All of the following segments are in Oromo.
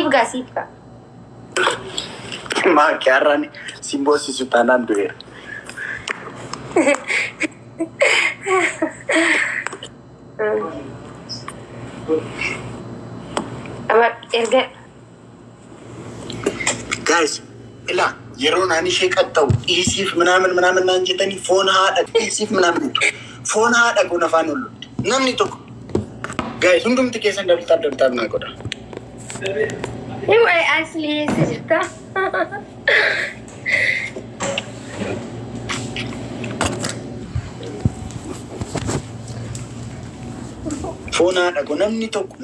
Gasipka. Ma chiarani simbosi su tanando era. Guys, ila yeroon ani ishee qaxxawu dhiisiif ምናምን አንጀተኒ ፎን haadha dhiisiif ምናምን ፎን haadha kun afaan ollutti namni tokko guys hundumti keessan dabtaab naa godha. Anyway, actually sirta. Foon haadha kun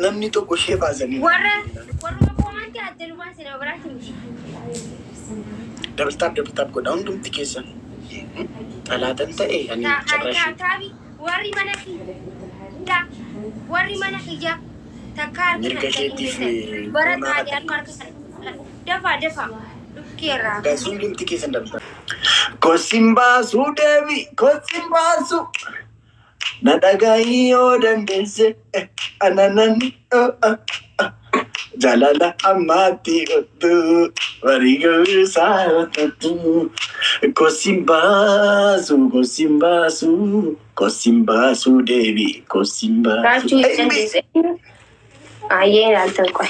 namni tokko ishee baasanii warra komantii addalumaa sina biraatti miti. dabtaab godha hundumti keessan talaatan ta'e ani carrashii warri mana kiyya takkaar mirga keetiif bara taadiyaan marka dafa dukkeerraa guys hundumti keessan dabtaab kosimbaasuu deebi kosimbaasuu na dhagaayii yoo dandeesse ananani jalala ammaatti ottu wariguu saarotatu kosimbaasuu deebi Raachuu dandeesse. Ayyeen altan qoy.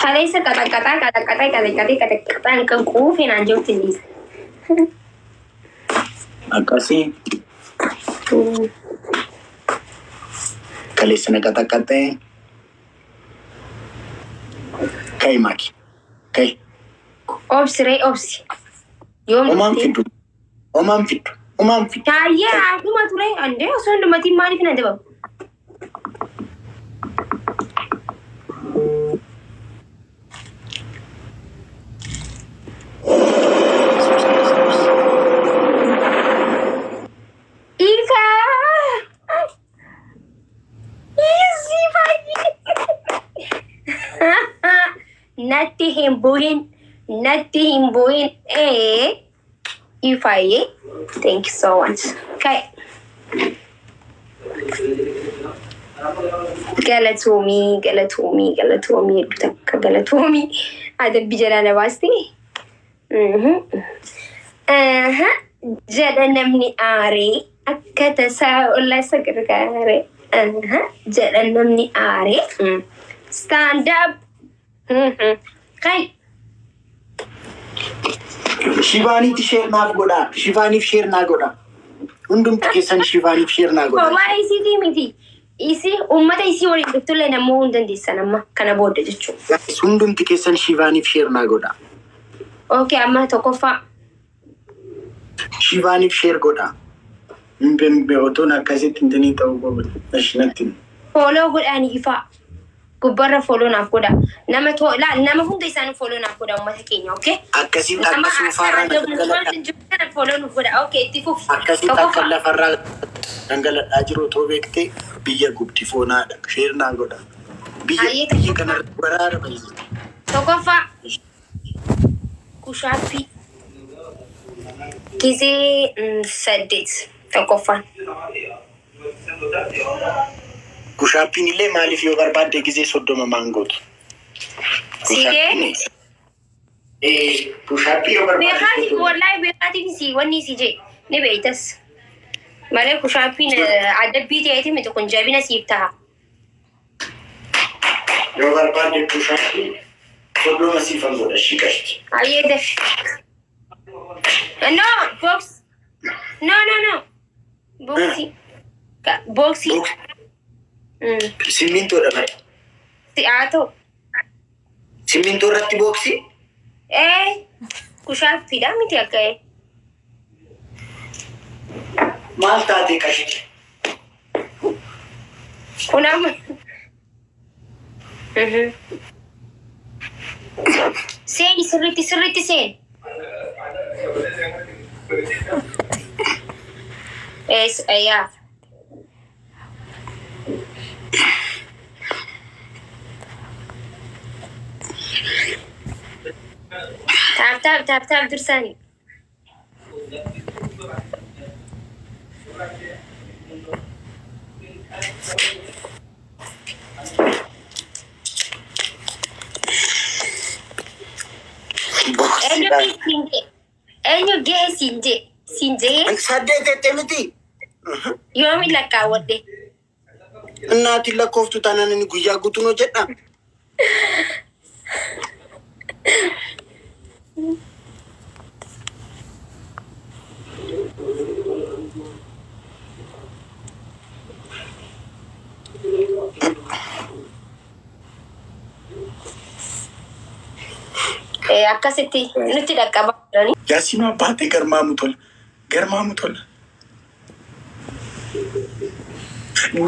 Kaleessa qaxaqaxaa kan quufin aan jirti liisa. akkasii kaleessa na qaxaqaxee kai maki kai Obsi. Yoom omaan fiddu Taayee akkuma ture andee osoo hundumatiin maaliif na dabalu? Natti hin bu'in. Ifaye. Thank you so much. Okay. Galatoomii takka galatoomii adabbi jala na baaste. Jedha namni aaree akka tasaa ollaa isa gargaare. Jedha namni aaree. Stand up. Kai. Shivaaniif sheer naaf godha. Hundumti keessan Shivaaniif sheer naa godha. Waa isiitii miti. Isii uummata isii waliin dhuftullee namuu hin dandeessan amma kana booda jechuudha. Hundumti keessan Shivaaniif sheer naa godha. Okay, amma tokkoffaa. Shivaaniif sheer godha. Mbembe otoon akkasitti hintinii ta'uu goota. Ashinatti. Follow godhaanii ifaa. Gubbarra follow naaf godha. Nama hunda isaanii follow naaf godha uummata keenya, okay? Akkasitti akka suufaarraa follow nuuf godha. Okay, itti fufi. Akkasitti akka lafarraa dhangala'aa jiru otoo beektee biyya gubdi foonaadha. Sheer naa godha. Biyya kanarratti baraara baay'ee. Tokkoffaa. Kushaappii. Gizee 8 tokkoffaan. Kushaappiin illee maaliif yoo barbaadde gizee 30 maangootu. Kushaappii yoo barbaadde. Beekaati wallahi beekaatiin si wanni si je ni beektas. Malee kushaappiin adabbii ta'eeti miti kun jabina siif ta'a. Yoo barbaadde kushaappii 30 siifan godha shiqashti. Ayyee dafi. No, box. No. Boxi. Simintoo dha bara. Si'aatoo. Simintoo irratti booksi? Kushaappiidha miti akka'e. Maal taatee qashiti? Kun amma. Seeni sirriitti seeni. Yeah. Tap dursani. Eenyu gahee siin jee saddeet jettee miti. yoomi lakkaawwadhe. Innaatiin lakkooftu taanaan inni guyyaa guutuun hojjedha. Akkasitti nutti dhaqqabaa jiranii. Yaasiin abbaatee garmaamu tola. Garmaamu tola.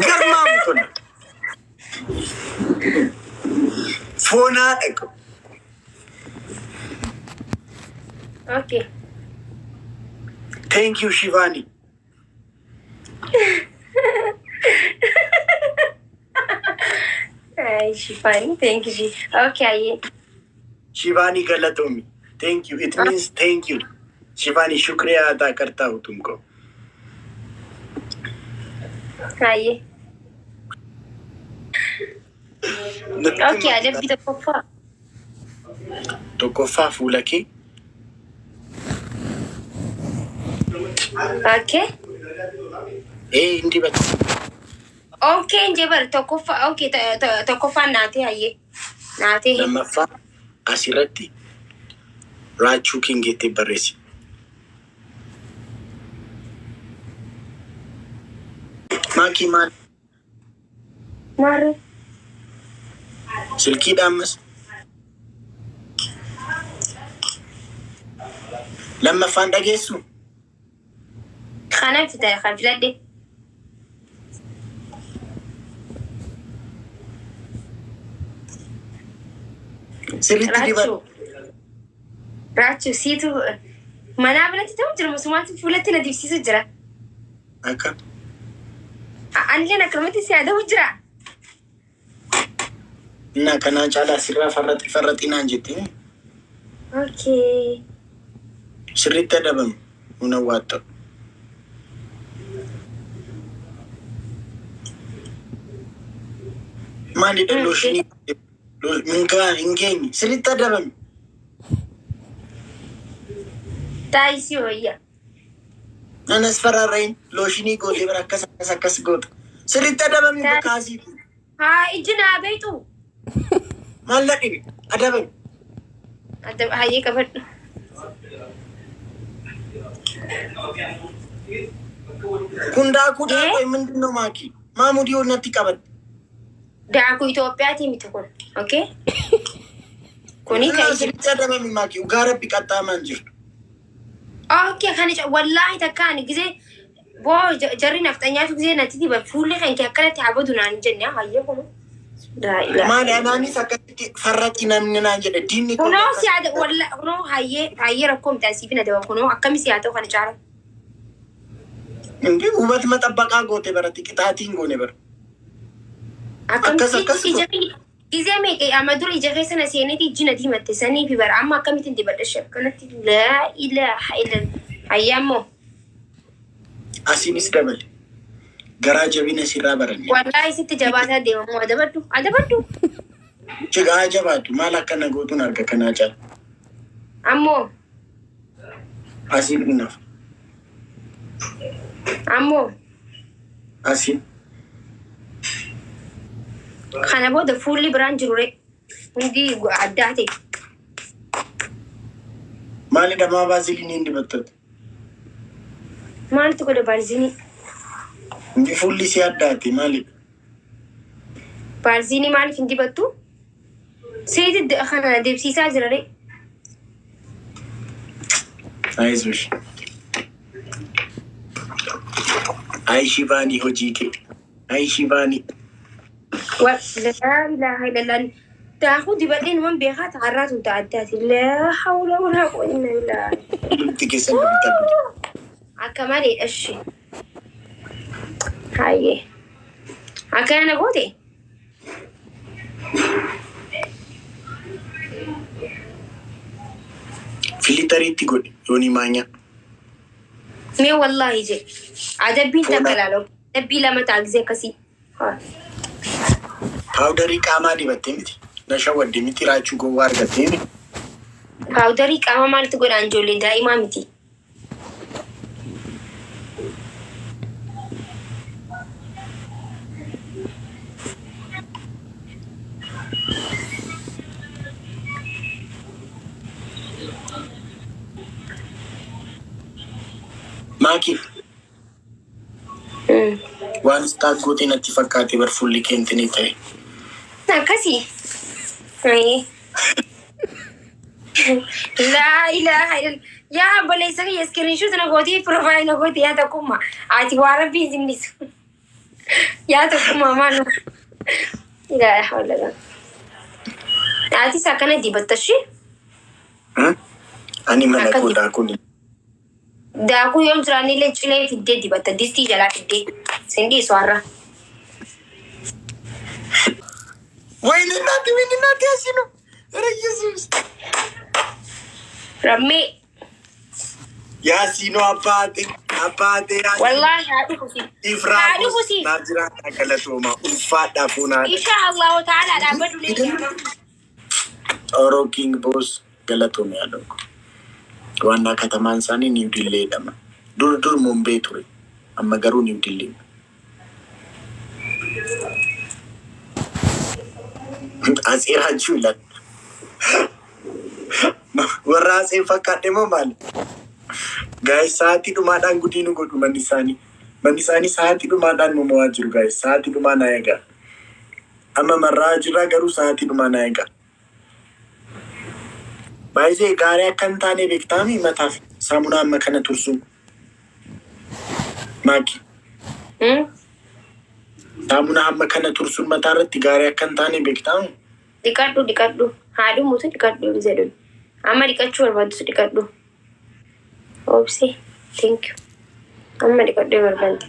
Garmaamu tola. Foonaa dhaqu. Okay. Thank you, Shivani. Shivani, thank you. Okay. Shivani Galatomi. Thank you. It means thank you. Shivani, shukriya अदा करता हूँ तुमको. आइए. Okay, adabbii tokkoffaa. Tokkoffaa fuula kee. Okay. Hindi bata. Okay, njebar tokkoffaa. Okay, tokkoffaa naatee ayyee. Naatee. Lammaffaa asirratti raachuu kingeettee barreessi. Maakii maal? Maarre. Silkiidhaan mas. Lammaffaan dhageessu. Kanaan fita kan filadhe. Sirriitti dibadhu. Raachuu siitu manaa biratti ta'u jira musumaatti fuulatti na dibsiisu jira. Akka. Anillee akkanumatti si yaadamu jira. Innaa kanaa caalaa sirraa farraxinaan jettee. Okay. Sirriitti adabamu. Una waatta. Maalidha looshinii? Mingaa hin geenye. Sirriitti adabamu. Taayisii wayyaa. Anas fararrain looshinii gootee bara akkas goota. Sirriitti adabamni bukaasii. Haa iji naa beektu. Maal ladhibi? Adabami. Hayyee qabadhu. Kun daakuu daakuu ምንድን ነው ማኪ? ማሙዲ ሆነቲ ቀበል daakuu Itoophiyaati miti kun. Okay? Kuni kan sirriitti adabami maaki. Ugaa rabbi qaxxaamaan jirtu. Okay, kan wallaahi takkaan gisee boo jarri nafxanyaatu gisee natti diba fuulli kan kee akkanatti habadu naan jenne hayyee kun. Maali anaanis akkasitti farraxi namni naan jedhe diinni kun. Kunoo si yaada wallaahi kunoo hayyee rakkoo mitaa siif na daba kunoo akkami si yaada kana caala. Indi ubat maxabbaqaa goote baratti qixaatiin goone bara. Akkamitti gisee meeqa amma dura ija keessa na seeneeti iji na diimatte sanii fi bara amma akkamittiin dibadhashe akkanatti laa ilaaha illallah hayyee ammoo. Asiinis dabale. Garaa jabina sirraa baranii. Wallaahi sitti jabaataa deemamu adabadhu. Jigaa jabaatu maal akkana gootuun arga kanaa caala. Ammoo. Asiin innaaf. Ammoo. Asiin. Kana booda fuulli biraan jiru ree. Hundi addaa ta'e. Maalidha maa baaziliin hin dibattatu? Maaltu godha baarzinii? Indi fuulli si addaati maalidha? Baarzinii maaliif hin dibattu? Seeti kana deebisiisaa jira ree. Ayizush. Ayi Shivaanii hojii kee. Ayi Shivaanii. laa ilaaha illallah. Daakuu dibadhee naman beekaa ta'arraa tun ta'addaati. Laa hawla walaa quwwata illaa billah. Lubti keessa dubbitabdu. Akka maleedha ishee. Hayyee. Akkana goote? Filitariitti godhi yoonii maanyaa. Mee wallaahi je. Adabbiin takka laala. Adabbii lama ta'a gisee akkasii. Paawudarii qaamaa dibattee miti. Na shawadde miti raachuu gowwaa argattee miti. Paawudarii qaama maaltu godhaan ijoollee daa'imaa miti. Maaki. Waan istaagootiin natti fakkaate bar fulli keentinii ta'e. Akkasii. Laa ilaaha illallah. Yaa obboleessa kiyya iskiriinshuut na gootii piroofaayil na gootii yaa tokkummaa. Ati waa rabbii zinnisu. Yaa tokkummaa maal? Ilaaha illallah. Ati akkana dibattashi? Ani mana koo daakuu. Daakuu yoom jiraanillee cilee fiddee dibatta distii jalaa fiddee. Sindii soarra. Wayne naati asinu. Era Yesus. Rammee. Yaasino abaate. Wallahi haadhu kusi. Haadhu kusi. Naajira galatooma ulfaadhaa fuunaa. Inshallah ta'ala dhaabbatu leeyaama. Oro King Boss galatooma yaadoko. Waanna katamaan isaanii New Delhi jedhama. Dur Mumbai ture. Amma garuu New Delhi. Asirraa juulan. Warra asee fakkaadhe moo maali? Guys, sa'aatii dhumaadhaan gudiinu godhu manni isaanii. Manni isaanii sa'aatii dhumaadhaan mo'aa jiru guys. Sa'aatii dhumaa na eegaa. Amma marraa jirraa garuu sa'aatii dhumaa na eegaa. Baay'ee gaarii akka hin taane beektaami mataaf saamunaa amma kana tursu. Maaki. Saamunaa amma kana tursuun mataa irratti gaarii akka hin taane beektaami. Dhiqadhu. Haadhu mutu dhiqadhu jedhu. Amma dhiqachuu barbaaddu dhiqadhu. Oopsi. Thank you. Amma dhiqadhu barbaadde.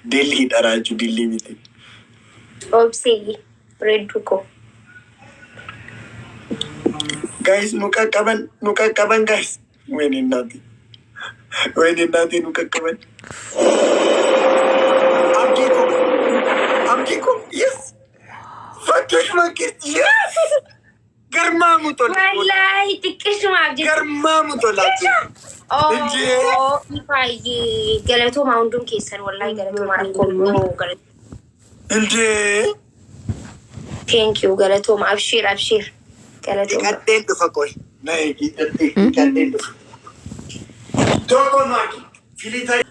Delhi daraaju Delhi miti. Oopsi. Reddu ko. Guys, muka kaban guys. Wayne naati muka kaban. Abdi ko. Yes. Fakkeek. Yes. Garmaamu tola. Wallahi xiqqishuma abdi. Garmaamu tola. Oh, ifaayi galatooma hunduun keessan wallahi galatooma rakkoon Inde. Thank you galatooma abshir. Galatooma. Dhiqadheen dhufa qoy. Na eegi dhiqadheen dhufa. Tokko naaki. Filitari.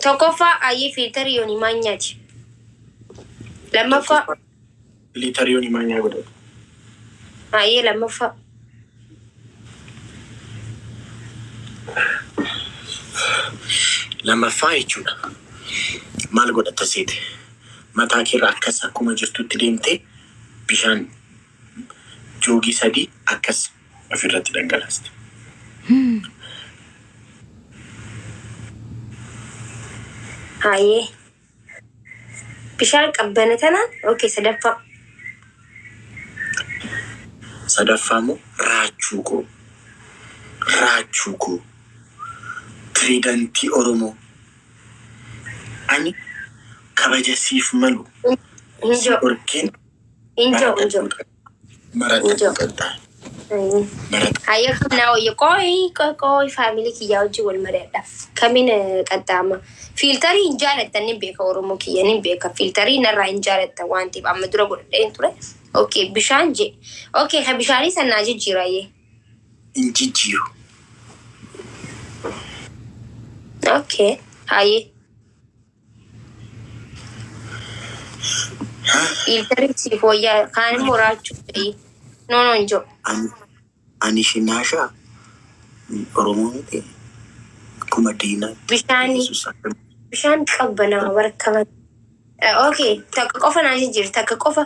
Tokkoffaa ayyee filtarii yooni maanyaati. Lammaffaa. Filitari yooni maanyaa godhatu. Ayyee lammaffaa. Lammaffaa jechuudha. Maal godhata seete? Mataa keerra akkas akkuma jirtutti deemtee bishaan joogii 3 akkas ofirratti dhangalaasti. Ayyee. Bishaan qabbana tanaan? Okay, sadaffaa moo raachuu koo. Tridantii Oromoo. Ani kabaja siif malu. Injo. Orkeen. Injo. Marata qaddaa. Ayyee kamnaa oyye qooyi faamilii kiyyaa hojii wal mari'adha. Kamin qaxxaama. Filtarii hin jaalattan ni beeka Oromoo kiyya ni beeka. Filtarii narraa hin jaalattan waan ta'eef amma dura godhadheen ture. Okay, bishaan je. Okay, ka bishaanii sanaa jijjiira ayyee. Hin jijjiiru. Okay, ayyee. Filtarii siif wayyaa kaan immoo raachuu ta'ee. No, injo. Ani shinaashaa Oromoo miti. Akkuma diinaa. Bishaan qabbanaa barkaman. Okay, takka qofa naa jijjiirti takka qofa.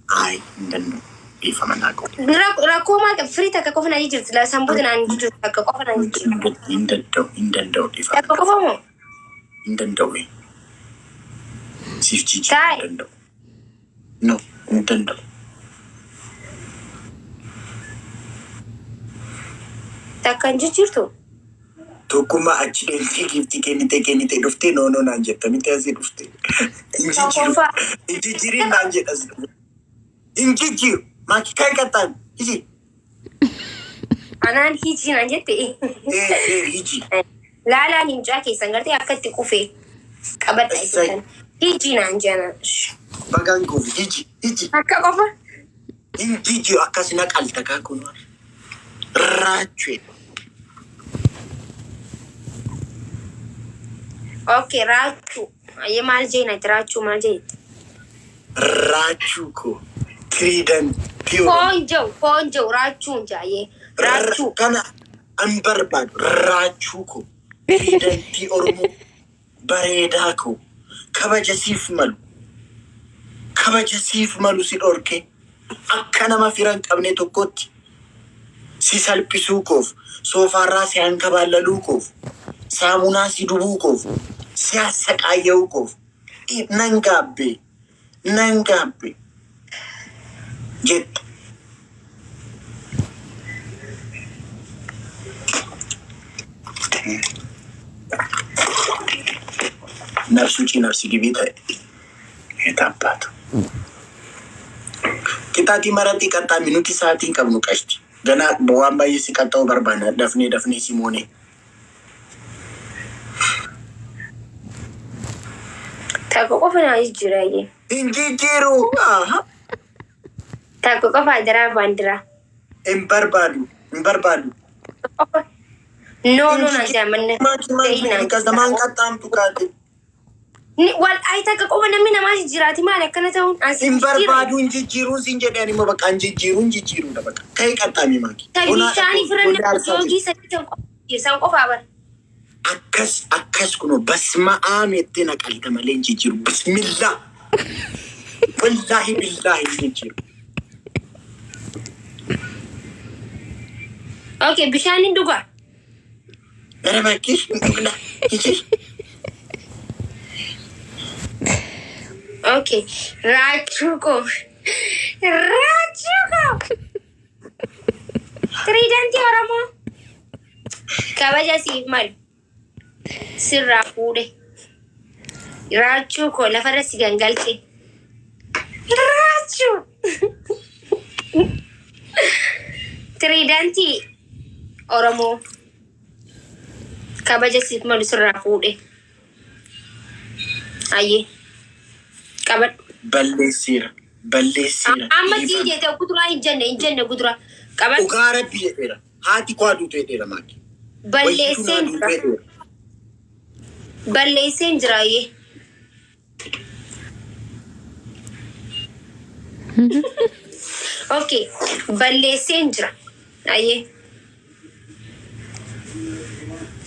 Ay, hin dhiifama naa qabu. Rakkoo maal qabu firii takka qofa naa jijjiirti sambuuti naan jijjiirti takka qofa naa jijjiirti. Hin danda'u dhiifama. Takka qofa moo? Hin danda'u. Siif jijjiirti hin danda'u. No, hin danda'u. Takkan jijjiirtu. Tokkummaa achi deemtee giftii kennitee dhuftee noonoo naan jetta miti asii dhufte. Injijjiiriin naan jedhas. Injijjiiru maakii kan qaxxaan hiji. Anaan hiji naan jette. Hiji. Laalaan hincaa keessan gartee akka itti qufee qabadha isin hiji naan jana. Bagaan kufi hiji. Akka qofa. Injijjiiru akkasina qaltakaa kunuun. Raachuu. Okay, raachuu. Ayyee maal jeenati raachuu maal jeetti? Raachuu ko tiriidan tiyo. Foon jau raachuun jaayee. Raachuu. Kana an barbaadu raachuu ko tiriidan ti Oromoo bareedaa ko kabaja siif malu si dhorke akka nama firan qabne tokkotti si salphisuu koof soofaarraa si hankabaallaluu koof saamunaa si dubuu koof si hassaqaayya'uu koof nan gaabbe jette. Nafsu cinarsi gibi ta'e eetaabbaatu. Qixaatii maratti qaxxaa minuuti sa'aatiin qabnu qashti. Ganaa waan baay'ee si qaxxa'uu barbaada dafnee si moonee. Takko qofa naa jijjiiraayyee. Injijjiiru. Takko qofa adiraa baandiraa. Hin barbaadu. No, na jamanne. Kasamaan qaxxaamtu kaate. Wal ay takka qofa namni namaa jijjiiraati maal akkana ta'uun asii. Hin barbaadu injijjiiruu sin jedhani immoo bakka injijjiiruudha bakka. Ka'ee qaxxaami maaki. Bishaanii firanne joogii san qofaa bara. Akkas kunoo basma'aam jettee naqalta malee injijjiiru. Bismillah. Wallaahi billaahi injijjiiru. Okay, bishaaniin dhugaa. Gara bakkee Okay, raachuu. Tiriidantii Oromoo. Kabaja siif malu. Sirraa fuudhe. Raachuu koo lafarra si gangalche. Raachuu. Tiriidantii Oromoo. Kabaja siif malu sirraa fuudhe. Ayyee. Qabadhu. Balleessiira. Amma jeete kuduraa hin jenne kuduraa. Qabadhu. Dhugaa rabbi jedheera. Haati koo aduutu jedheera maaki. Balleesseen jira ayyee. Okay, balleesseen jira ayyee.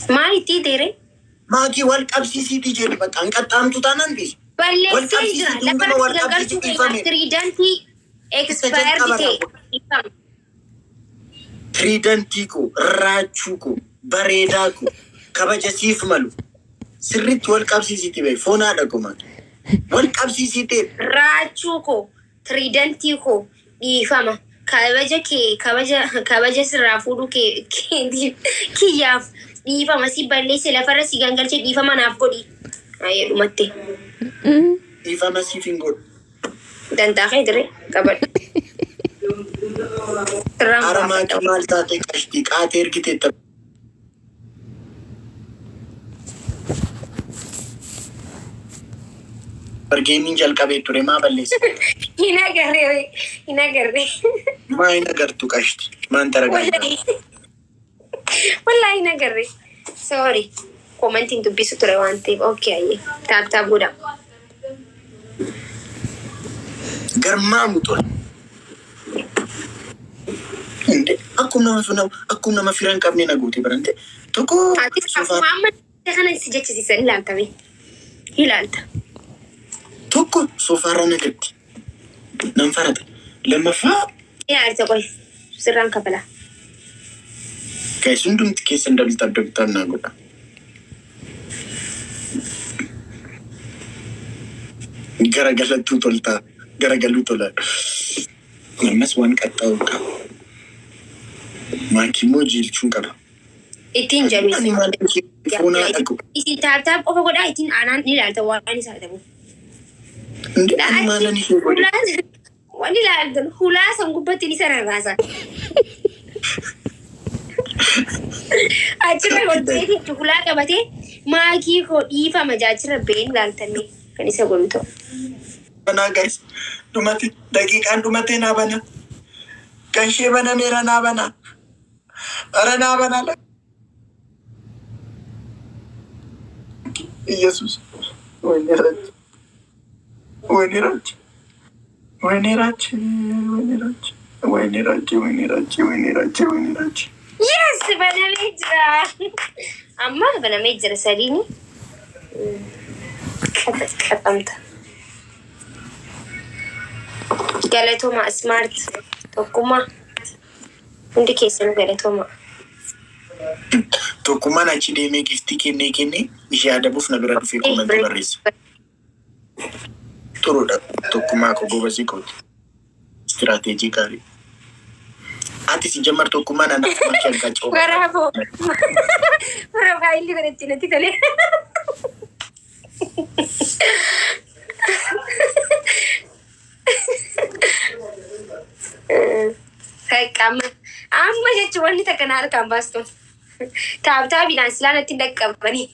Maal itti deere? Maaki wal qabsiisiitii jedhi bakka hin qaxxaamtu taanaan bisi. Balleesseen jira lafa gargaartuu tiriidantii expire ta'e. Tiriidantii ko raachuu ko bareedaa ko kabaja siif malu sirriitti wal qabsiisiitii bahe foon haadha ko wal qabsiisiitee. Raachuu ko tiriidantii ko dhiifama kabaja sirraa fuudhuu kiyyaaf dhiifama si balleesse lafarra si gangalche dhiifama naaf godhi. Ayyee dhumatte. Dhiifama siif hin godhu. Dantaaqee dire qabadhu. Aramaaki maal taate qashtii qaatee ergiteetta. Bargeemiin jalqabee ture maa balleessa? Hin agarree. Maa hin agartu qashti? Maan taragaadha? Wallaahi hin agarree. Sorry. Komantiin dubbisu ture waan ta'eef. Okay ayyee. Taaptaa godha. Garmaamu ture. Akkuma nama firan qabne na guute barante. Tokko. Akkuma amma kana si jechisiisan ilaaltame. Ilaalta. Tokko soofaarra nagatti. Nan farata. Lammaffaa. Ilaalta qoy. Sirraan kafala. Guys, hundumti keessan dabtaan naa godha. Garagalatu tolta. Garagalu tola. Ammas waan qaxxaa'u qaba. Maakii immoo jiilchuun qaba. Ittiin jabeessu. Foonaa dhaqu. Isin taaptaap qofa godhaa ittiin aanaan ni ilaalta waan isaa ta'u. Ani maalan ishee godhe? Waan ilaaltan hulaa san gubbatti ni sararraasa. Achirra godheetti hulaa qabatee maakii koo dhiifama jaachirra been ilaaltanii kan isa godhu ta'u. Banaa guys, dhumate daqiiqaan dhumatee naa bana. Kan ishee banameera naa bana. Ara naa bana. Yesus. Wayne Raj. Wayne Raj. Wayne Raj. Wayne Raj. Wayne Raj. Wayne Raj. Wayne Raj. Wayne Raj. Yes, banamee jira. Amma banamee jira sadiini. Qaxamta. Galatoma smart. Tokkummaa. Hundi keessanuu galatoma. Tokkummaan achi deemee giftii kennee ishee adabuuf na bira dhufee komantii barreessa. Turuudha tokkummaa koo gobasii kooti. Istiraateejii gaarii. Ati si jammar tokkummaan anaaf makkii argaa cooba. Waraaboo. Waraabaa illee godhatti natti tolee. Amma jechuun wanni takka na harkaan baastu. Taabtaabidhaan silaan ittiin dhaqqabanii.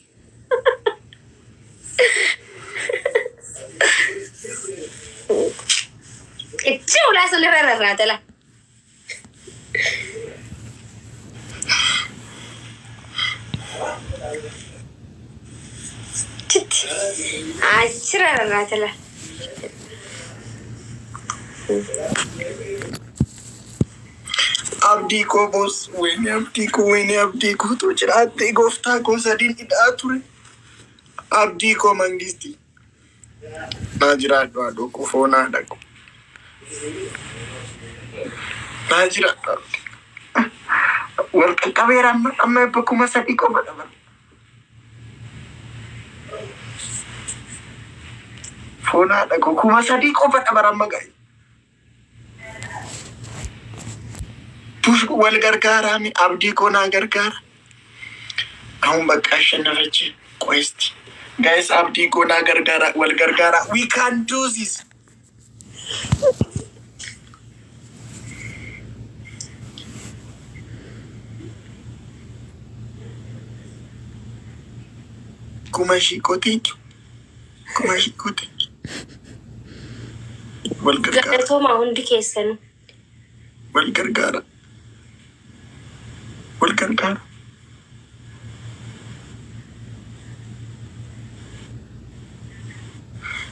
Itti ulaa sun irra rarraatala. Achirra rarraatala. Abdii koo boos, wayne abdii koo tu jiraattee gooftaa koo sadiin hidhaa ture. Abdii koo mangistii. Naa jiraadhu haadhoo koo foonaa dhaqu. Naa jiraadhu. Wal qaqqabeera amma bakkuma sadii qofa dhaban. Foonaa dhaqu kuma sadii qofa dhaban amma gaa'e. Wal gargaaraa mi abdii koo naa gargaara. Ahun bakka ashannafachee qoesti. Guys, abdii koo naa gargaara wal gargaara. We can do this. Kuma shikooteenyu. Kuma shikooteenyu. Wal gargaara. Galatoomaa hundi keessanuu. Wal gargaara. Wal gargaara.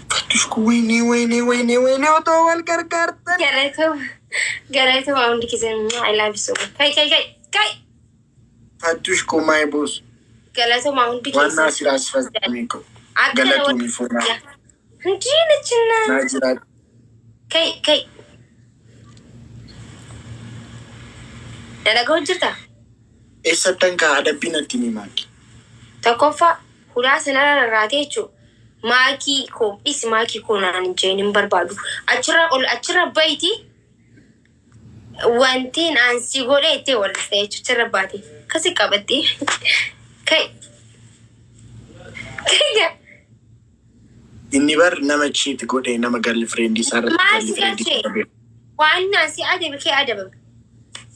Fattushku wayne otoo wal gargaartan. Galatoomaa hundi keessanuu I love you so much. Kai. Fattushku my boss. Galatoomaa hundi keessanuu. Waan naasir asfasdamee koo. Galatoomii foonaa. Hundi nachinna. Naa jiraadhu. Kai. Dalagaa hojjetaa? Eessattan kaa adabbiin atti ni maaki. Tokkoffaa hulaa sanarra rarraatee jechuun maakii koo naan jeen hin barbaadu. Achirra bayti wanti aansi godhee itti walitti jechuun achirra baate. Kasi qabattee. Inni bar nama cheat godhee nama galli friendii isaarratti galli friendii godhee. Waan naasi adabe kee adabame.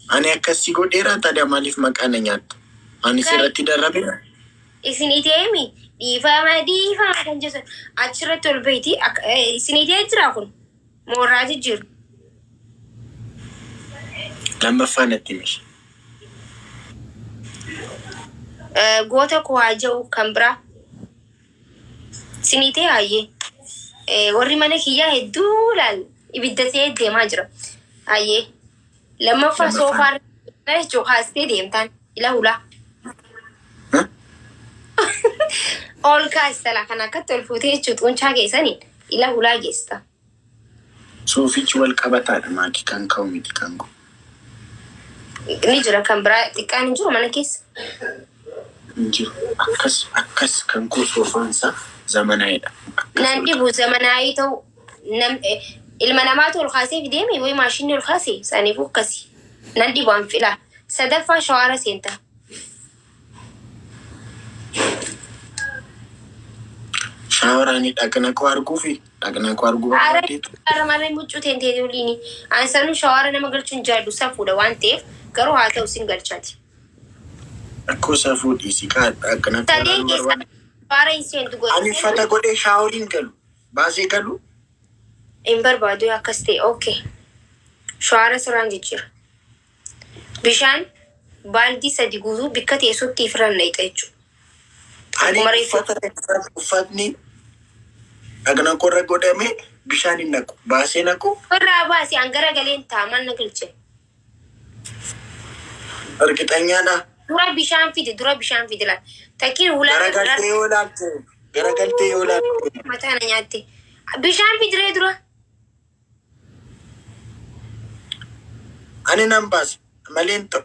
Ani akkasii godheeraa tadaa maaliif maqaa na nyaattu? Ani sirratti darrabeera. Isin iteemi dhiifama kan jechuun achirratti ol bayti isin itee jira kun mooraa jijjiiru. Lammaffaa natti mishi. Goota koo haa ja'u kan biraa. Isin itee hayyee. Warri mana kiyyaa hedduu laal ibidda ta'ee deemaa jira. Hayyee. Lammaffaa soofaa jechuun haastee deemtaan ila hulaa. Ol kaastala kan akkatti ol fuutee jechuun xuunchaa keessaniin ila hulaa geessita. Soofichi wal qabataadha maakii kan ka'u miti kan koo. Ni jira kan biraa xiqqaan hin jiru mana keessa. Hin jiru akkas kan koo soofaansa zamanaa'edha. Nan dhibu zamanaa'ii ta'u ilma namaatu ol kaasee fideemi wayi maashinni ol kaasee saniifuu akkasii nan dhibu an fila. Sadaffaa shawaara seentaa. Shawarani dhaqna ko arguufi dhaqna ko arguu barbaaddeetu. Aramarree muccuu teentee uliini. Ansanu shawara nama galchuun jaaddu safuudha waan ta'eef garuu haa ta'u sin galchaati. Akkoo safuu dhiisii kaa dhaqna ko barbaadde. Shawara iseentu godhe. Ani uffata godhee shaaworiin galu baasee galu. In barbaadu akkas ta'e okay. Shawara sirraan jijjiira. Bishaan baaldii sadi guutuu bikka teessuutti ifran na ixeechu. Ani uffatni dhaqna korra godhame bishaan hin naqu baasee naqu. Irraa baasee angara galeen taaman na galche. Argitanyadha. Dura bishaan fide la. Takiin hulaa garagaltee yoo laattu. Mataa na nyaatte. Bishaan fidree dura. Ani nan baase maleen ta'u.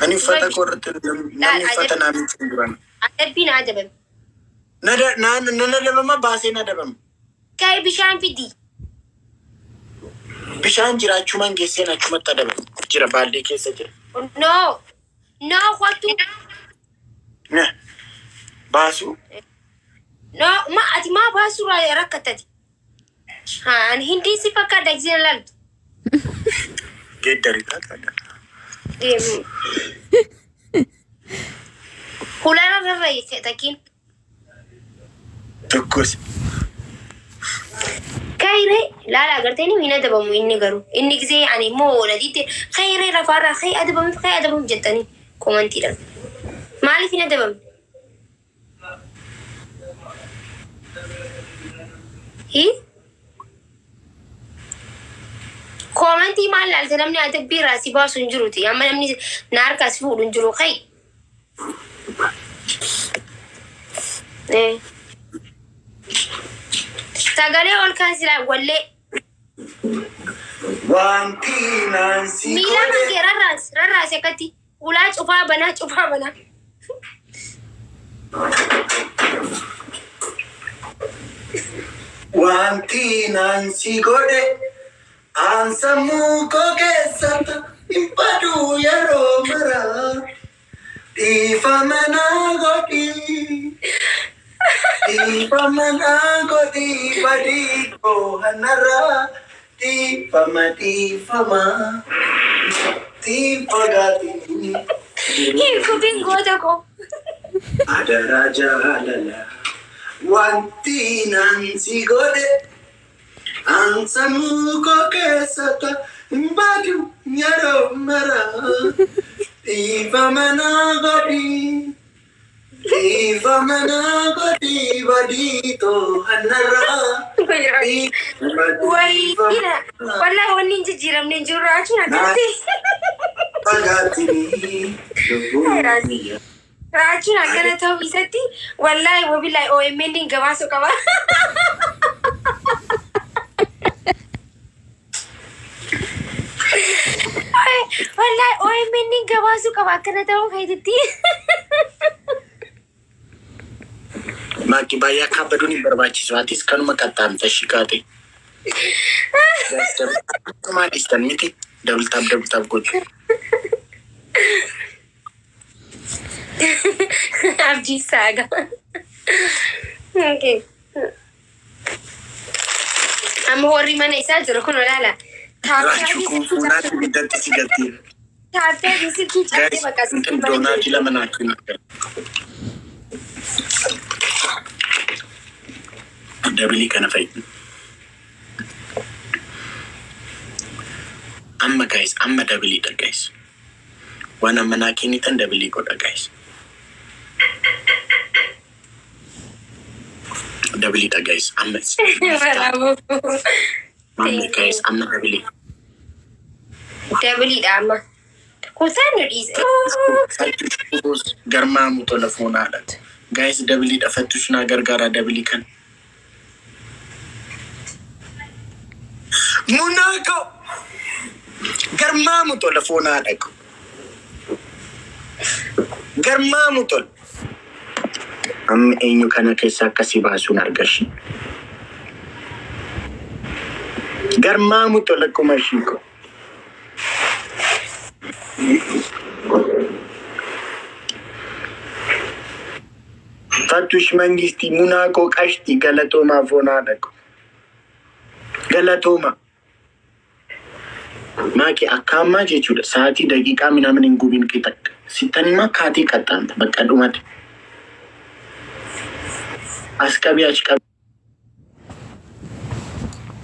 Ani uffata korratti namni uffata naamichi duran. Adabbiin adabame. Nana dabama baasee na dabama. Ka'ee bishaan fidi. Bishaan jira achumaan geesseen achumatti adabama. Jira baaldii keessa jira. No, kwatu. Baasu. No, ati ma baasu rakkatati. Ani hindi si fakkaata egzina laltu. Geeddari taataadha. Hulana rarra takiin. Tokkos. Kairee laala agartee ni adabamu inni garuu inni gisee ani moo nadiitti kairee lafaarraa kay adabamu jettanii komantiidhaan maaliif hin adabamu? Komantii maal laalte namni adabbii irraa si baasu hin jiruuti amma namni na harkaas fuudhu hin jiru kay. Sagalee ol kaasila wallee. Wanti naansi godhe. Miila kee rarraas akkatti ulaa cufaa banaa. Wanti naansi godhe aansamuu koo keessatti hin badu yeroo maraa dhiifama naa godhi. Dhiifama badii koo hanarraa dhiifama fagaatii. Kubbeen goota koo. Adaraa jaalala wanti naansi godhe aansamuu koo keessatti hin badu yeroo maraa dhiifama naa godhi. Dhiifama naa godhi badii koo hanarraa. Wallahi wanni hin jijjiiramne hin jiru raachuun akkatti. Raachuun akkana ta'uu isatti wallahi wabillahi OMN hin gabaasu qaba. Wallahi OMN hin gabaasu qaba akkana ta'uu feetitti. Maaki baay'ee akka baduun hin barbaachisu. Atis kanuma qaxxaamta shikaate. Maal istan miti dabultaaf godhu. Abdii saaga. Amma warri mana isaa jiru kun olaala. Raachuu kun fuunaatti biddatti si gatti. Taattee bisikii caatee bakka asitti doonaati lama naachuu naggara. Dabilii kana fayyadu. Amma dabiliidha guys. Waan amma naa kennitan dabilii godha guys. Dabiliidha guys. Amma guys amma dabilii. Dabiliidha amma. Kutaan nu dhiise. Garmaamu tola foonaadha. Guys dabiliidha fattushunaa gargaaraa dabilii kan. Munaako garmaamu tola foonaadha. Garmaamu tola. Amma eenyu kana keessa akkasii baasuun argashi. Garmaamu tola kuma shiiko. Hatush mangisti Munako Kashti Galatoma Fonadako. Galatoma. Maki akama jechuudha. Sa'aatii daqiiqaa minaamin hin gubin qixa. Sitanima kaatii qaxxaamta bakka dhumate. As qabii achi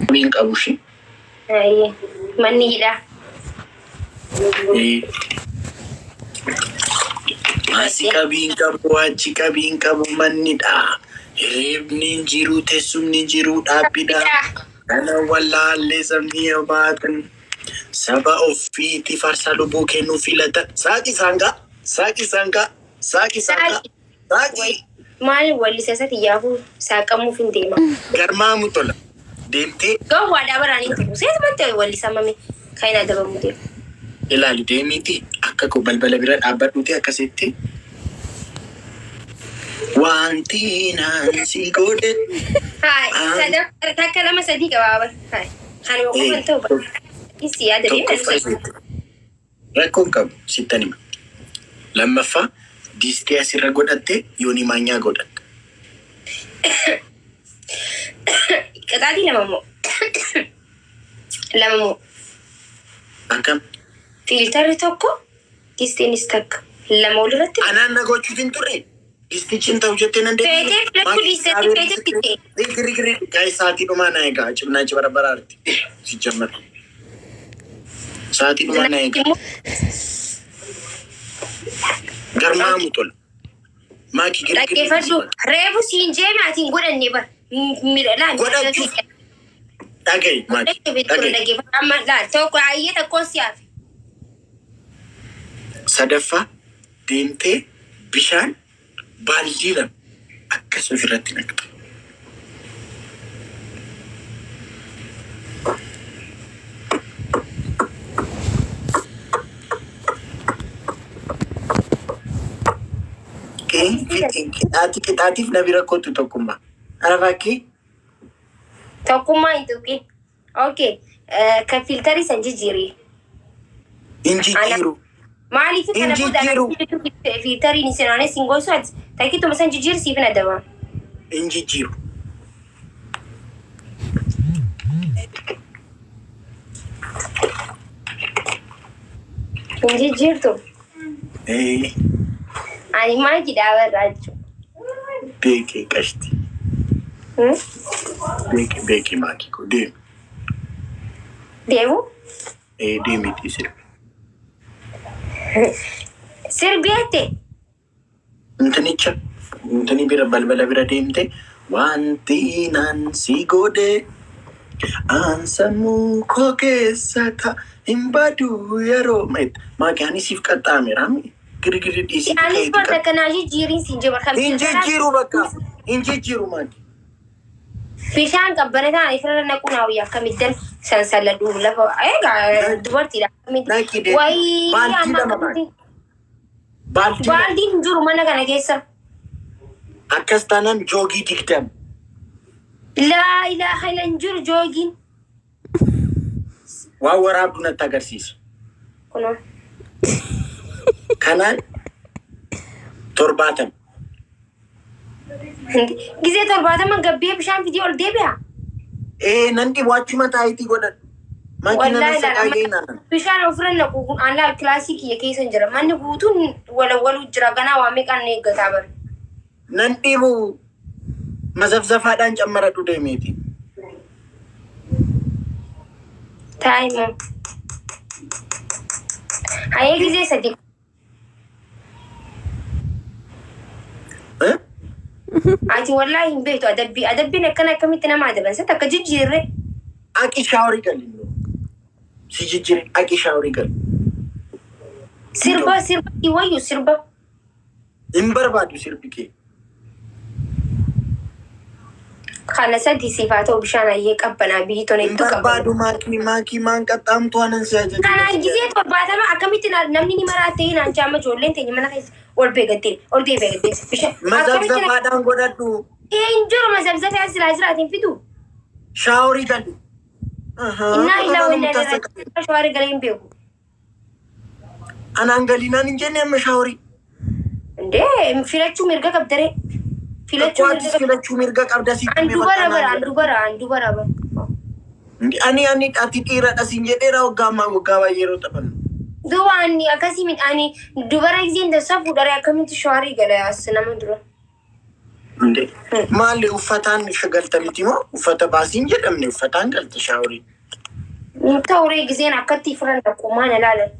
qabiin qabushi. Manni hidha. Asi qabiin qabu achi qabiin qabu manni dha. Reebni hin jiru teessumni hin jiru dhaabbidha. Kana wallaallee sabni baatan. Saba ofiiti farsa lubbuu kennuu filatan. Saaqi sanga. Maal wallisasati yaafuu saaqamuuf hin deema. Garmaamu tola. Deemtee. Gawwaadhaa baraanii jiru. Seetumatti wallisamame kan hin adabamu deemu. Ilaali deemiti akka ko balbala bira dhaabbadhuuti akkasitti. Wanti naansi godhe. Sadaf takka lama sadii qabaaba. Kan yoo kan ta'u isi yaada deemee. Rakkoon qabu sittanima. Lammaffaa diistee asirra godhatte yooni maanyaa godhatte. Qixaatii lama moo? Akkam? Filtarri tokko diisteenis takka lama walirratti. Anaan na gochuutiin turre. Diistichin ta'u jettee nan deebiin. Feetee filachuu diisteetti feetee fittee. Giri gaa'ee sa'aatii dhumaa na eegaa cimnaa ci baraaraarti. Si jammatu. Sa'aatii dhumaa na eegaa. Garmaamu tola. Maaki giri. Dhaggeeffadhu reefu siin jeeme atiin godhanne bara. Miidhalaan. Godhachuuf. Dhaga'i maaki. Dhaggeeffadhu amma laal tokko ayyee tokkoon siyaaf. Sadaffaa deemtee bishaan baaldii lama akkas ofirratti naqxa. Qixaatiif na bira kootu tokkummaa. Arafaakii? Tokkummaa hin tuqin. Okay. Kan filtarii san jijjiiree. Injijjiiru. Maaliif kana booda filtariin isinaanis hin gosu ati takkituma san jijjiirsiif na daba. Injijjiiru. Injijjiirtu. Ani maal jedhaa barraa jechuudha. Beekee qashti. Beekee maakii koo deemu. Deemu? Deemiti sirbi. Sirbeette? Intani bira balbala bira deemte wanti naan si godhe aansamuu koo keessata hin badu yeroo maakii ani siif qaxxaameera. Giri dhiisii. Anis bakka kanaa jijjiiriin siin jeba kan injijjiiru bakka injijjiiru maaki. Bishaan qabbana ta'an ifirra naquu naawuyyaa akkamittan sansalladuu lafa egaa dubartiidha. Wayii baaldiin hin jiru mana kana keessa. Akkas taanaan joogii digdam. Laa ilaaha illa hin jiru joogiin. Waan waraabdu natti agarsiisa. Kunoo. Kanaan 70. Gisee 70 gabbee bishaan fidee ol deebi'a. Nan dhiwaachuma taayitii godhan. Bishaan ofirra naqu kun aanaa kilaasii kiyya keessa hin jira. Manni guutuun walawwaluu jira. Ganaa waa meeqaan eeggataa bara. Nan dhibu mazafzafaadhaan cammaradhu deemeeti. Taayimoo. Hayee gisee sadii. Ati wallahi hin beektu adabbiin akkamitti nama adaban sa takka jijjiirre. Aki shaaworii galli. Si jijjiire aki shaaworii galli. Sirba wayyu sirba. Hin barbaadu sirbi kee. Kana sadii siifaa ta'u bishaan ayyee qabbanaa biyyi tona iddoo qabbanaa. Barbaadu maakii maan qaxxaamtu anan si ajaju. Kanaan gisee 70 akkamitti namni ni maraattee naan jaama ijoolleen teenya mana keessa ol beegattee bishaan. Mazabzafaadhaan godhadhu. Hin jiru mazabzafaa silaa jiraatiin fidu. Shaaworii galli. Innaa ilaa wayna irraa shaaworii galee hin beeku. Anaan galinaan hin jenne amma shaaworii. Ndee filachuu mirga qabdaree. filachuu mirga qabda si andu bara ani ati dhiiradha sin jedheera waggaa baay'ee yeroo taphannu. Duba ani akkasii ani dubara gizeen dasa fuudhare akkamitti shawaarii gala as nama dura. Maali uffataan shagaltamiti moo uffata baasiin jedhamne uffataan galte shaaworii. Ta'uree gizeen akkatti furan dhaqu maana laalan.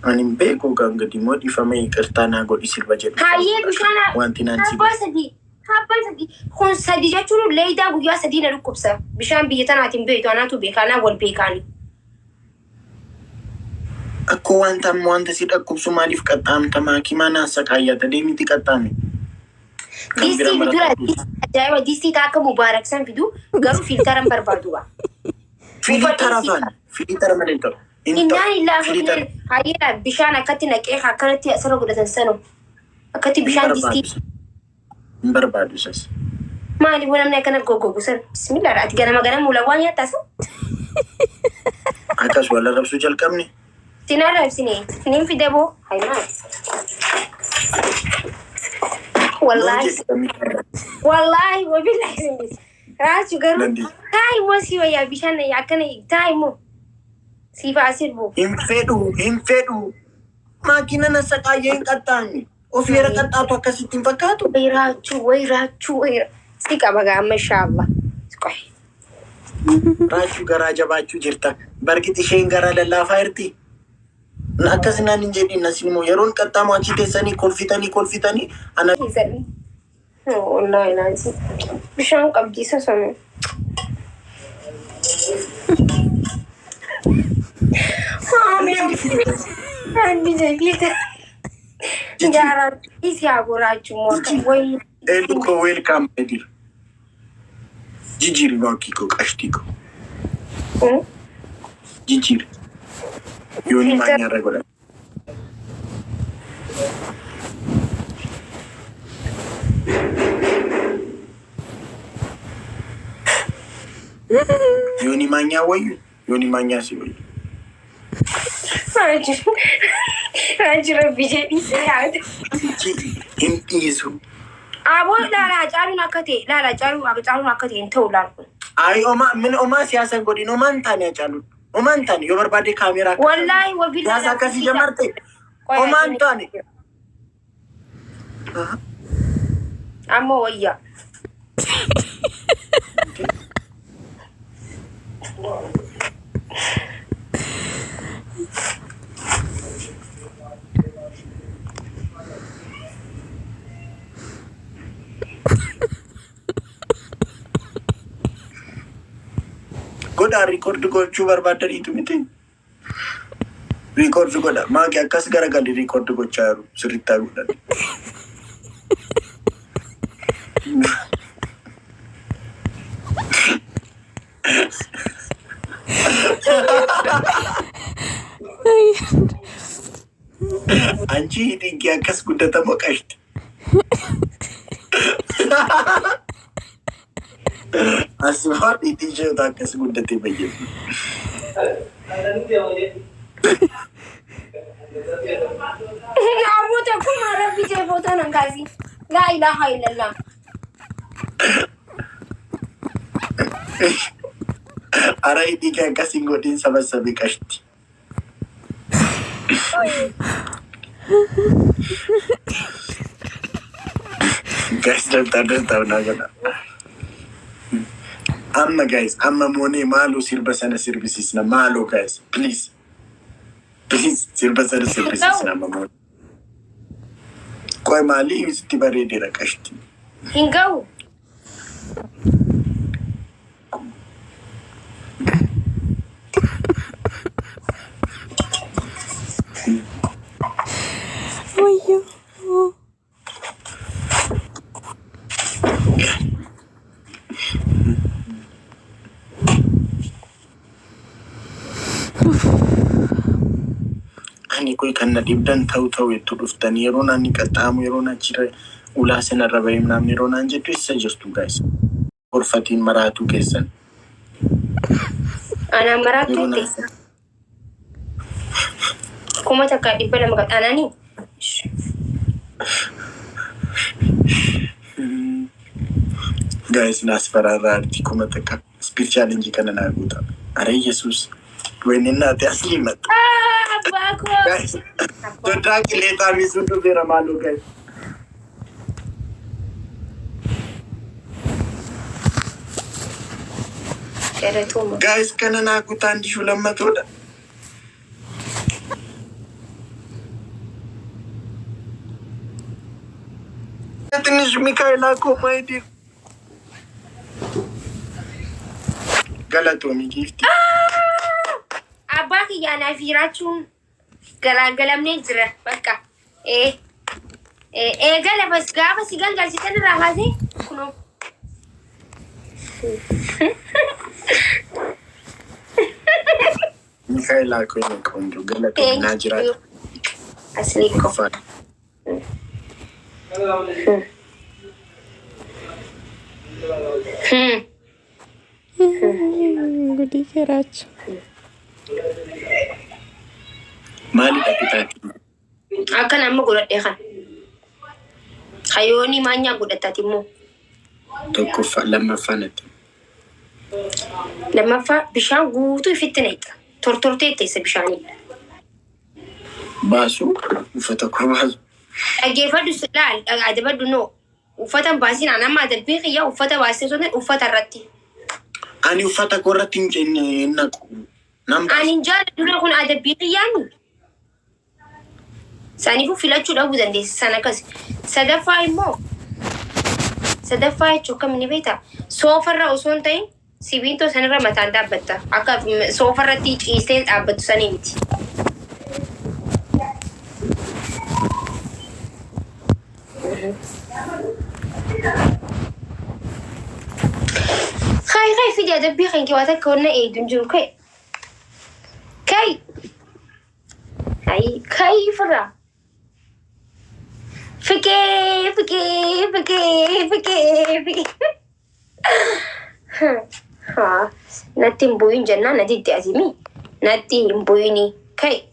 Ani beeku gangadi moo dhifame qirtaa naa godhi sirba jedhu. Hayyee bishaan wanti naan si Habba sadi kun sadi jechuun leeydaa guyyaa sadii na dhukkubsa. Bishaan biyya tanaatiin beektu anaatu beekanaa wal beekaani. Akkoo wanta si dhakkubsu maaliif qaxxaamta maakimaa naasa kaayyata deemiti qaxxaame. Distii bidura ajaa'iba distii akka Mubaarak san fidu garuu filtaran barbaadu ba. Filtara malee ta'u. Innaan illaa hayyee bishaan akkatti naqee akkanatti asirra godhatan sanu akkatti bishaan distii. Barbaadu isas. Maali namni akkana gogogu san bismillah ati ganama mulawaa nyaataa san. Akkas wal arrabsuu jalqabne. Sinarra ibsine sinin fide boo haynaat. Wallahi wabillahi sinis. Raachu garuu taa'immoo si wayyaa bishaan akkana taa'immoo siifa asir boo. Hin fedhu. Maakina na saqaayyee hin qaxxaamne. Ofira qaxxaatu akkasittiin fakkaatu. Wayraachuu. Si qaba gaama inshallah. Raachuu garaa jabaachuu jirta. Barqixi isheen garaa lallaafaa jirti. Akkas naan hin jedhin nasin immoo yeroon qaxxaamu achi teessanii kolfitanii ana. Wallahi naasi. Bishaan qabdiisa sana. Jara isi agurachu mwaka way. Eluko welcome edir. Jijiri wakiko kashtiko. Jijiri. Yoni manya regular. Yoni manya wayu. Yoni manya si wayu. Rajura bijedi sehat. Intisu. Abo lala jaru nakate entau lalu. Ay oma siasa godin oman tanya jalu. Oman tanya yo berbadi kamera. Wallahi wabillahi. Siasa kasih jamarte. Oman tanya. Amo waya. Goda record gochuu barbaadaniitu miti. Record goda maaki akkas garagalli record gochaa jiru sirriittaa godhan. Anchi hidhiinkii akkas guddatamoo qashti. Asuma hidhii isheetu akkas guddatee fayyadu. Namoota kun maara bijee footoo nan kaasi. Laa ilaaha illallah. Ara hidhii kee akkasiin godhiin sabassabii qashti. Guys, don't now. Amma money malu sirba sana sirbisisna malu guys, please sirba sana sirbisisna mamo. Koi mali isti baredi rakashti. Hingau. Ani koi kanna dibdan tau itu dhuftani yeroo nani qaxxaamu yeroo nachire ulaa sanarra bahee namni yeroo naan jettu isa jirtu guys. Gorfatiin maraatu keessan. Ana maraatu keessa. Kuma takka dhibba lama qaxxaananii. Guys, nasfararra arti kuma takka speed challenge kana na guuta. Are Jesus. When in that aslimat. Bako. Guys, the track later we should do vera malu guys. Guys, kana na guuta andi shulamma toda. Tinish Mikaela ko my dear. Galatomi gift. Abaki yana virachun galagalamne jira baka. Gala bas gaba sigal gal sitan rahaze kuno. Mikaela ko yung konjo galatomi na jira. Asli ko. Gudi kerach. Mali kita. Akan amma gulat deh kan. Hayoni manya gulat tatimu. Toko fa lama fanat. Lama fa bishan gutu fitneit. Tortorte se bishani. Basu ufata ko basu. Agefadu silal adabadu no. Ufata basin ana ma dabbi ya ufata basin so ne ufata ratti. Ani ufata ko ratti na namba. Ani jara dura kun adabbi yani. Sani fu filachu da budan de sana kas. Sadafa imo. Sadafa chuka mini beta. Sofarra usun tay sibinto sanara matanda batta. Aka sofarra ti iste abatu sanimiti. Kai fi da dabbi kan ki wata ka wannan dunjun kai. Kai fara. Fike. Ha, natin buin janna na diti azimi. Natin buini kai.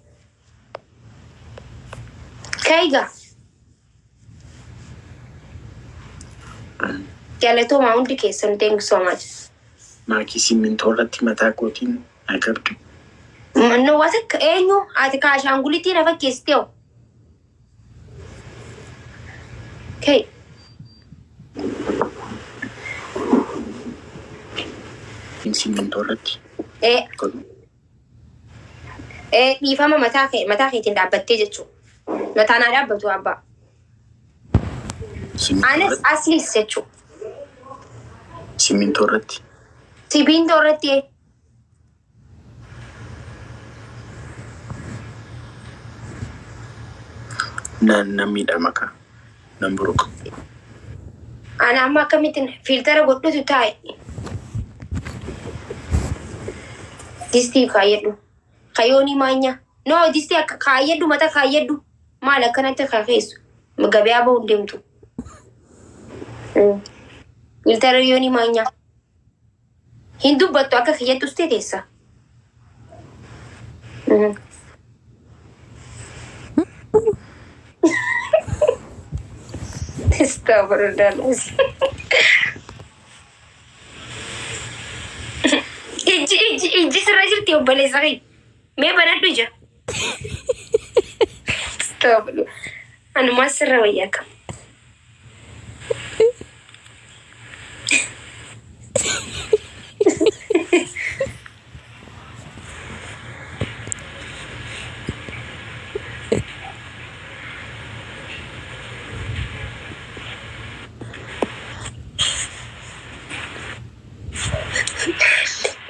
Kai ga. Galato Mount Case, thank you so much. Makisi mintorati matakotin agabtu. No, what a eno at the cash angulity never kissed you. Okay. Mintorati. If I'm a matake in that battagetu. Not another to Abba. Honest, asli sechu. Simintorati. Sibintorati. Namida maka. Namburuk. Anama kamitin filter go to tie. This thing kayedu. Kayoni manya. No, this thing kayedu mata kayedu. Mala kanata kakesu. Magabe aba undimtu. Filter yoni manya. Hindu batu aka kayedu stedesa. Astagfirullahaladzim. Iji serajir tiap balik sakit. Me banat tuja. Astagfirullah. Anu masra ya kam.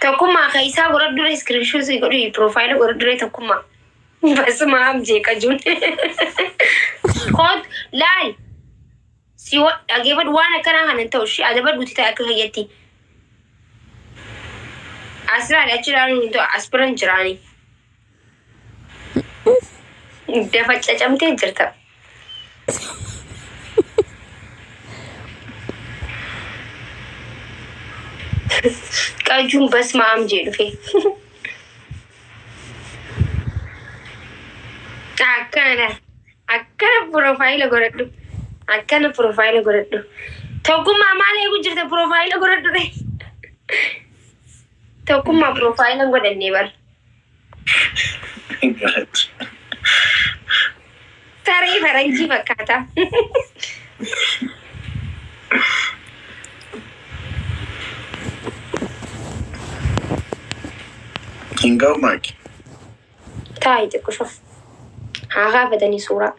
Takuma kaisa gora dure screenshot se gori profile gora dure takuma bas maam je ka jun khod lal siwa ageba wana kana hanan tawshi adaba duti ta aka hayati asra da cirani to aspiran cirani da facce camte jirta Kajun bas maam je dufe. Akkana profile goraddu. Tokkummaa maal eegu jirte profaayila godhadhu. Tokkummaa profaayila godhannee bar. Saree faranjii fakkaata. Hingau maki. Taa'ii xiqqoo. Haa gaafatanii suuraa.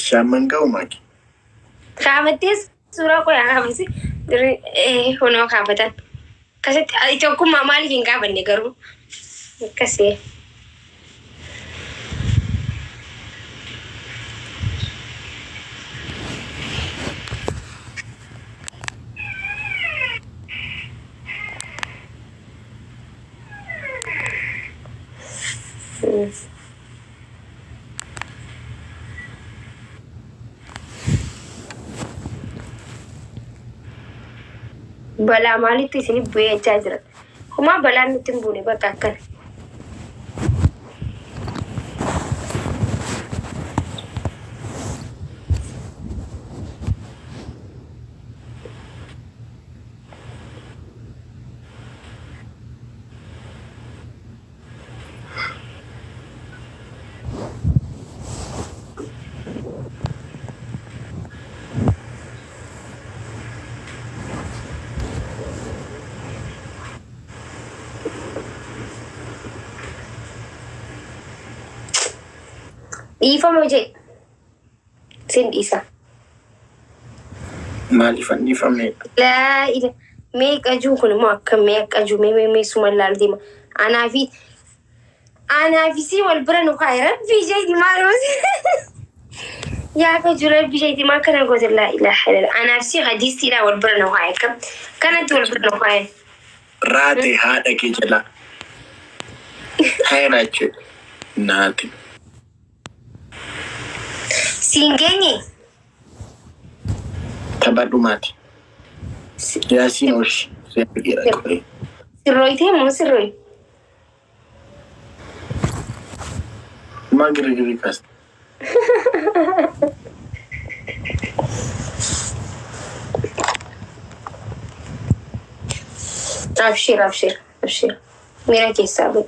Shaman gau maki. Gaafatee suuraa qoyaa gaafasi. Honoo gaafatan. Kasatti tokkummaa maaliif hin gaafanne garuu akkasii. Balaa maalitti isin bu'ee jechaa jira. Kuma balaan nutti hin buune bakka akkana. Ifam hojii sin dhiisa. Maaliif annifamne? Laa ila mee qajuu kun immoo akka mee qajuu mee suma laaltima. Anaafi si wal bira nu kaa'e rabbi jeeti maal yaa qajuu rabbi jeeti maa kana goote laa ilaaha illallah. Anaafi si hadiisiidha wal bira nu kaa'e kanatti wal bira nu kaa'e. Raate haadha kee jala. Hayra jechuudha. Naati. Singeni. Tabadumati. Yasin oshi. Sirroite mo sirroi. Magri kas. Abshir. Mira que sabe.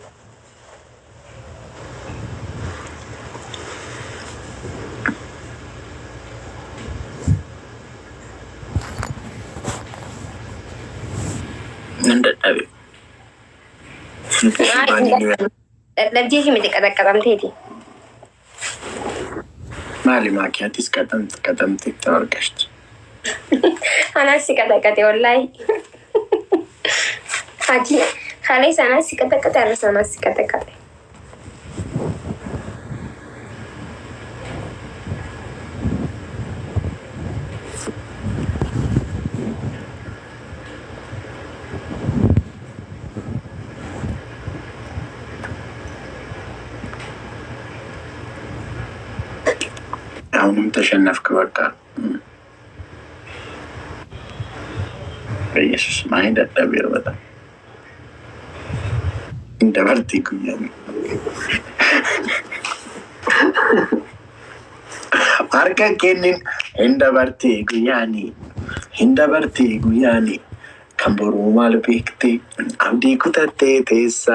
Labjii himite qaxaqqaxamteeti. Maali maakiyatis qaxamteetti argashti. Anas si qaxaqqate wallaahi. Haji haala anas si qaxaqqate arras anas si qaxaqqate. አሁንም ተሸነፍክ በቃ በኢየሱስ ማይንድ አዳቢር በጣም እንደ በርቲ ጉያኒ አርካ ከኒን እንደ በርቲ ጉያኒ ከምቦሩ ማል ቤክቴ አብዲ ኩተቴ ቴሳ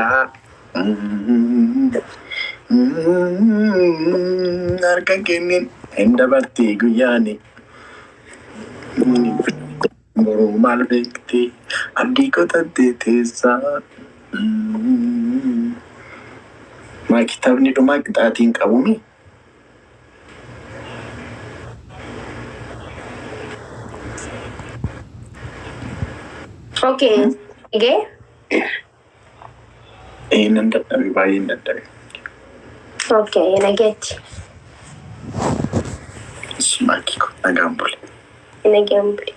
አርካ ከኒን እንደ በርቲ ጉያኒ ቦሩ ማል ቤክቴ አብዲ ኩተቴ ቴሳ ማ ኪታብኒ ዱማ ቅጣቲን ቀቡሚ Okay. Okay. Inandattabi baay'ee inandattabi. Okay, inageetti. Sumaakiko nagaan bule. Nagaan bule.